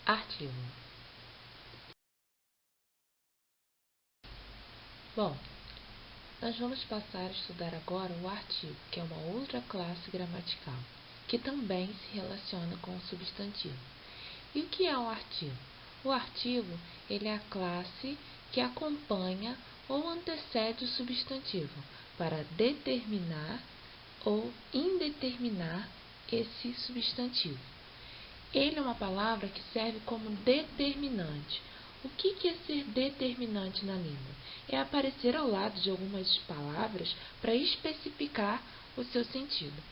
artigo. Bom, nós vamos passar a estudar agora o artigo, que é uma outra classe gramatical, que também se relaciona com o substantivo. E o que é um artigo? O artigo, ele é a classe que acompanha ou antecede o substantivo para determinar ou indeterminar esse substantivo. Ele é uma palavra que serve como determinante. O que é ser determinante na língua? É aparecer ao lado de algumas palavras para especificar o seu sentido.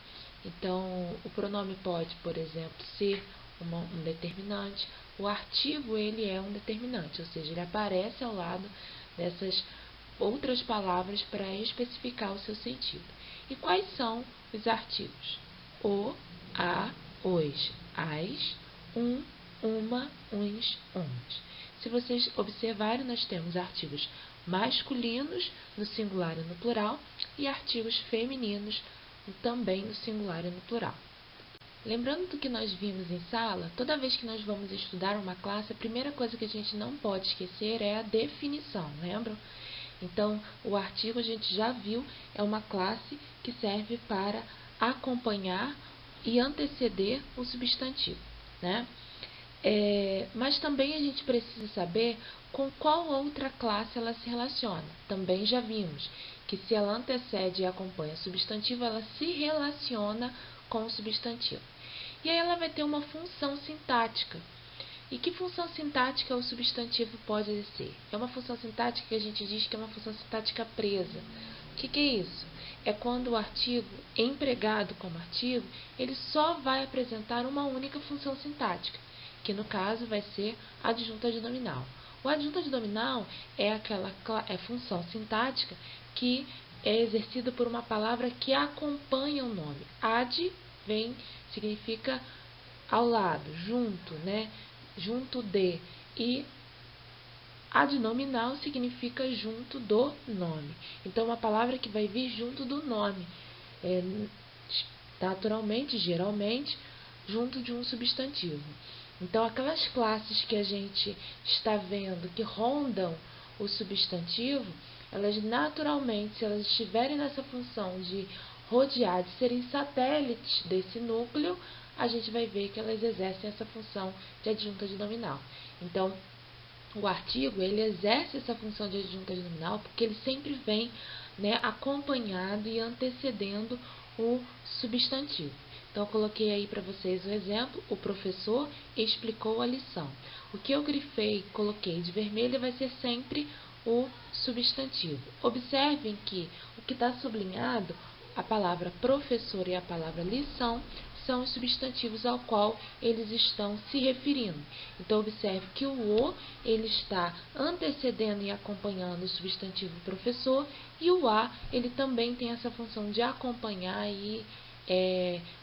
Então, o pronome pode, por exemplo, ser um determinante. O artigo, ele é um determinante, ou seja, ele aparece ao lado dessas outras palavras para especificar o seu sentido. E quais são os artigos? O, a, os, as, uma, uns, umas. Se vocês observarem, nós temos artigos masculinos no singular e no plural e artigos femininos também no singular e no plural. Lembrando do que nós vimos em sala, toda vez que nós vamos estudar uma classe, a primeira coisa que a gente não pode esquecer é a definição, lembram? Então, o artigo a gente já viu, é uma classe que serve para acompanhar e anteceder o substantivo, né? Mas também a gente precisa saber com qual outra classe ela se relaciona. Também já vimos que se ela antecede e acompanha o substantivo, ela se relaciona com o substantivo. E aí ela vai ter uma função sintática. E que função sintática o substantivo pode exercer? É uma função sintática que a gente diz que é uma função sintática presa. O que é isso? É quando o artigo empregado como artigo, ele só vai apresentar uma única função sintática, que no caso vai ser a adjunta adnominal. O adjunta adnominal é aquela função sintática que é exercida por uma palavra que acompanha o nome. Ad significa ao lado, junto, né? Junto de. E adnominal significa junto do nome. Então, uma palavra que vai vir junto do nome. Naturalmente, geralmente, junto de um substantivo. Então, aquelas classes que a gente está vendo que rondam o substantivo, elas naturalmente, se elas estiverem nessa função de rodear, de serem satélites desse núcleo, a gente vai ver que elas exercem essa função de adjunta adnominal. Então, o artigo, ele exerce essa função de adjunta adnominal porque ele sempre vem, né, acompanhado e antecedendo o substantivo. Então, eu coloquei aí para vocês o exemplo, o professor explicou a lição. O que eu grifei, coloquei de vermelho, vai ser sempre o substantivo. Observem que o que está sublinhado, a palavra professor e a palavra lição, são os substantivos ao qual eles estão se referindo. Então, observe que o ele está antecedendo e acompanhando o substantivo professor, e o a, ele também tem essa função de acompanhar e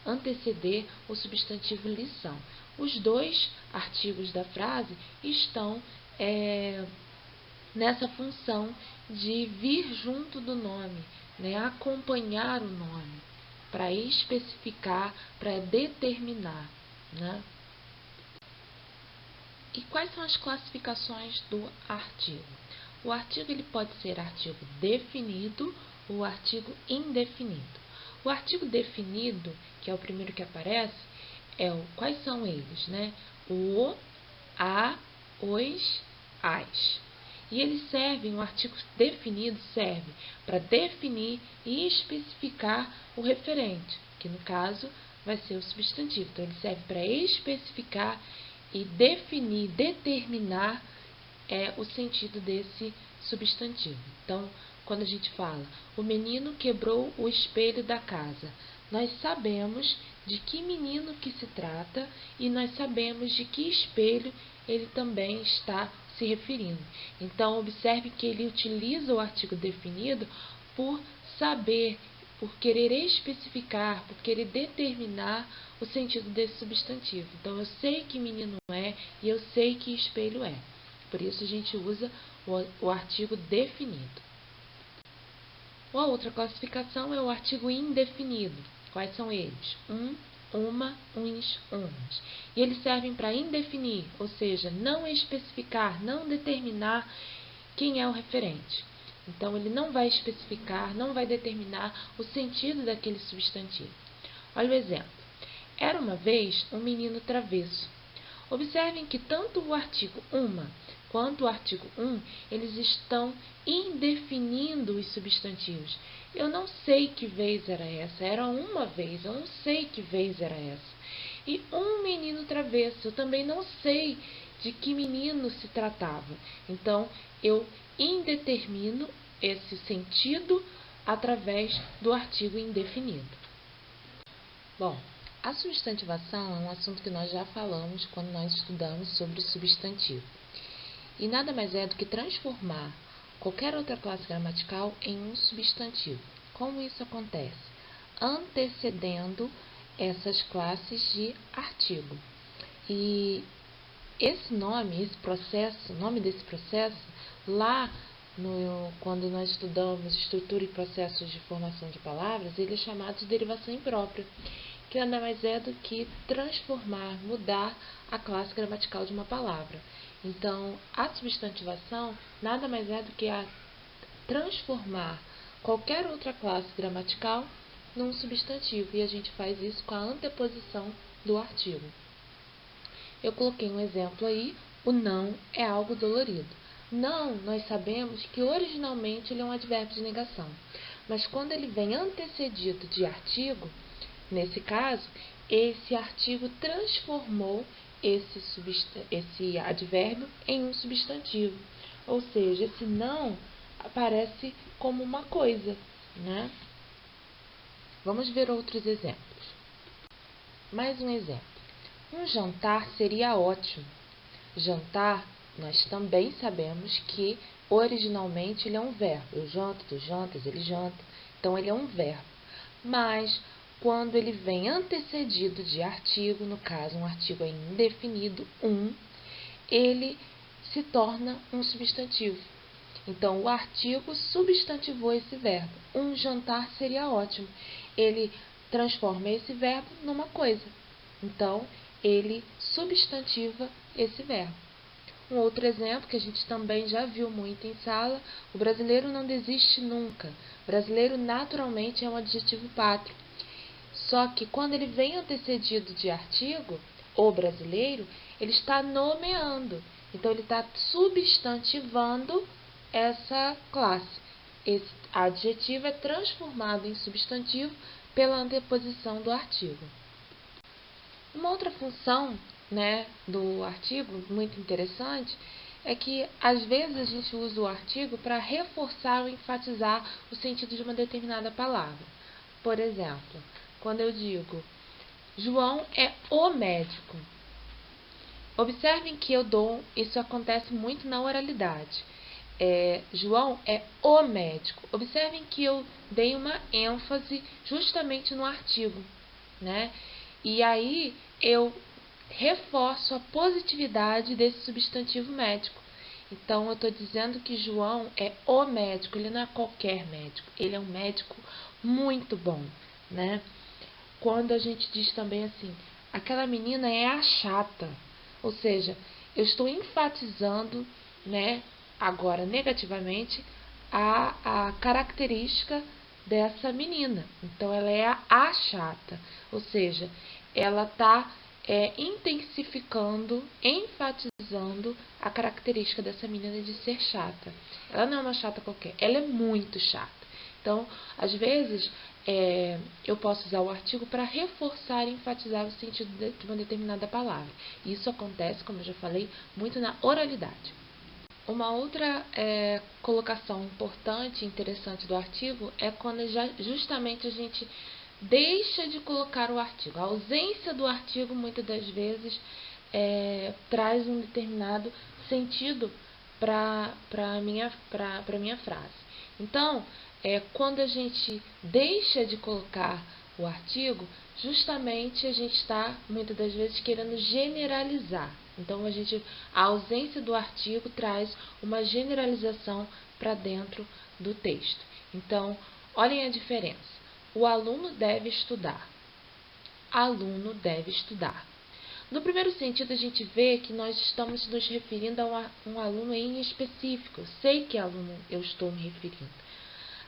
anteceder o substantivo lição. Os dois artigos da frase estão nessa função de vir junto do nome, né, acompanhar o nome, para especificar, para determinar, né? E quais são as classificações do artigo? O artigo ele pode ser artigo definido ou artigo indefinido. O artigo definido, que é o primeiro que aparece, quais são eles, né? O, a, os, as. E eles servem, o artigo definido serve para definir e especificar o referente, que no caso vai ser o substantivo. Então, ele serve para especificar e definir, determinar o sentido desse substantivo. Então, quando a gente fala, o menino quebrou o espelho da casa, nós sabemos de que menino que se trata e nós sabemos de que espelho ele também está se referindo. Então, observe que ele utiliza o artigo definido por saber, por querer especificar, por querer determinar o sentido desse substantivo. Então, eu sei que menino é e eu sei que espelho é. Por isso, a gente usa o artigo definido. A outra classificação é o artigo indefinido. Quais são eles? uma, uns, umas. E eles servem para indefinir, ou seja, não especificar, não determinar quem é o referente. Então, ele não vai especificar, não vai determinar o sentido daquele substantivo. Olha o exemplo. Era uma vez um menino travesso. Observem que tanto o artigo uma quanto o artigo eles estão indefinindo os substantivos. Eu não sei que vez era essa, era uma vez, eu não sei que vez era essa. E um menino travesso, eu também não sei de que menino se tratava. Então, eu indetermino esse sentido através do artigo indefinido. Bom, a substantivação é um assunto que nós já falamos quando nós estudamos sobre o substantivo. E nada mais é do que transformar qualquer outra classe gramatical em um substantivo. Como isso acontece? Antecedendo essas classes de artigo. E esse nome, esse processo, o nome desse processo, lá quando nós estudamos estrutura e processos de formação de palavras, ele é chamado de derivação imprópria, que nada mais é do que transformar, mudar a classe gramatical de uma palavra. Então, a substantivação nada mais é do que transformar qualquer outra classe gramatical num substantivo, e a gente faz isso com a anteposição do artigo. Eu coloquei um exemplo aí, o não é algo dolorido. Não, nós sabemos que originalmente ele é um advérbio de negação, mas quando ele vem antecedido de artigo, nesse caso, esse artigo transformou esse advérbio em um substantivo. Ou seja, esse não aparece como uma coisa, né? Vamos ver outros exemplos. Mais um exemplo. Um jantar seria ótimo. Jantar, nós também sabemos que originalmente ele é um verbo. Eu janto, tu jantas, ele janta. Então, ele é um verbo. Mas, quando ele vem antecedido de artigo, no caso, um artigo indefinido, ele se torna um substantivo. Então, o artigo substantivou esse verbo. Um jantar seria ótimo. Ele transforma esse verbo numa coisa. Então, ele substantiva esse verbo. Um outro exemplo que a gente também já viu muito em sala, o brasileiro não desiste nunca. Brasileiro naturalmente é um adjetivo pátrio. Só que quando ele vem antecedido de artigo, o brasileiro, ele está nomeando. Então, ele está substantivando essa classe. Esse adjetivo é transformado em substantivo pela anteposição do artigo. Uma outra função, né, do artigo, muito interessante, é que às vezes a gente usa o artigo para reforçar ou enfatizar o sentido de uma determinada palavra. Por exemplo, quando eu digo João é o médico. Observem que isso acontece muito na oralidade. João é o médico. Observem que eu dei uma ênfase justamente no artigo, né? E aí eu reforço a positividade desse substantivo médico. Então, eu estou dizendo que João é o médico, ele não é qualquer médico, ele é um médico muito bom, né? Quando a gente diz também assim, aquela menina é a chata, ou seja, eu estou enfatizando, né, agora negativamente, a característica dessa menina. Então, ela é a chata, ou seja, ela está intensificando, enfatizando a característica dessa menina de ser chata. Ela não é uma chata qualquer, ela é muito chata. Então, às vezes, eu posso usar o artigo para reforçar e enfatizar o sentido de uma determinada palavra. Isso acontece, como eu já falei, muito na oralidade. Uma outra colocação importante e interessante do artigo é quando justamente a gente deixa de colocar o artigo. A ausência do artigo, muitas das vezes, traz um determinado sentido para a minha frase. Então, quando a gente deixa de colocar o artigo, justamente a gente está, muitas das vezes, querendo generalizar. Então, a ausência do artigo traz uma generalização para dentro do texto. Então, olhem a diferença. O aluno deve estudar. aluno deve estudar. No primeiro sentido, a gente vê que nós estamos nos referindo a um aluno em específico. Eu sei que aluno eu estou me referindo.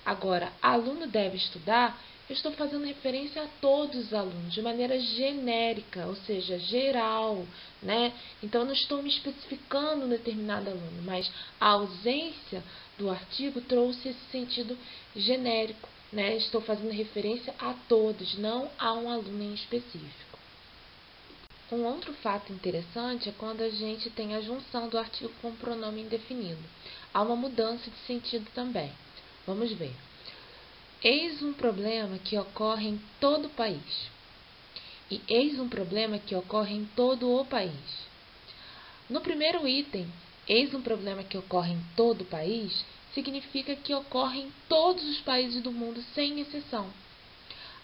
Agora, aluno deve estudar, eu estou fazendo referência a todos os alunos, de maneira genérica, ou seja, geral, né? Então, eu não estou me especificando um determinado aluno, mas a ausência do artigo trouxe esse sentido genérico, né? Estou fazendo referência a todos, não a um aluno em específico. Um outro fato interessante é quando a gente tem a junção do artigo com o pronome indefinido. Há uma mudança de sentido também. Vamos ver. Eis um problema que ocorre em todo o país. E eis um problema que ocorre em todo o país. No primeiro item, eis um problema que ocorre em todo o país, significa que ocorre em todos os países do mundo, sem exceção.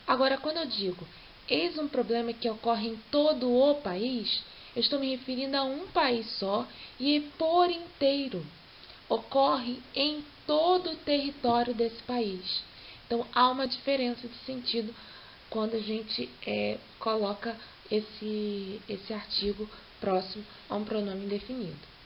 Agora, quando eu digo eis um problema que ocorre em todo o país, eu estou me referindo a um país só e é por inteiro. Ocorre em todo o território desse país. Então, há uma diferença de sentido quando a gente coloca esse artigo próximo a um pronome indefinido.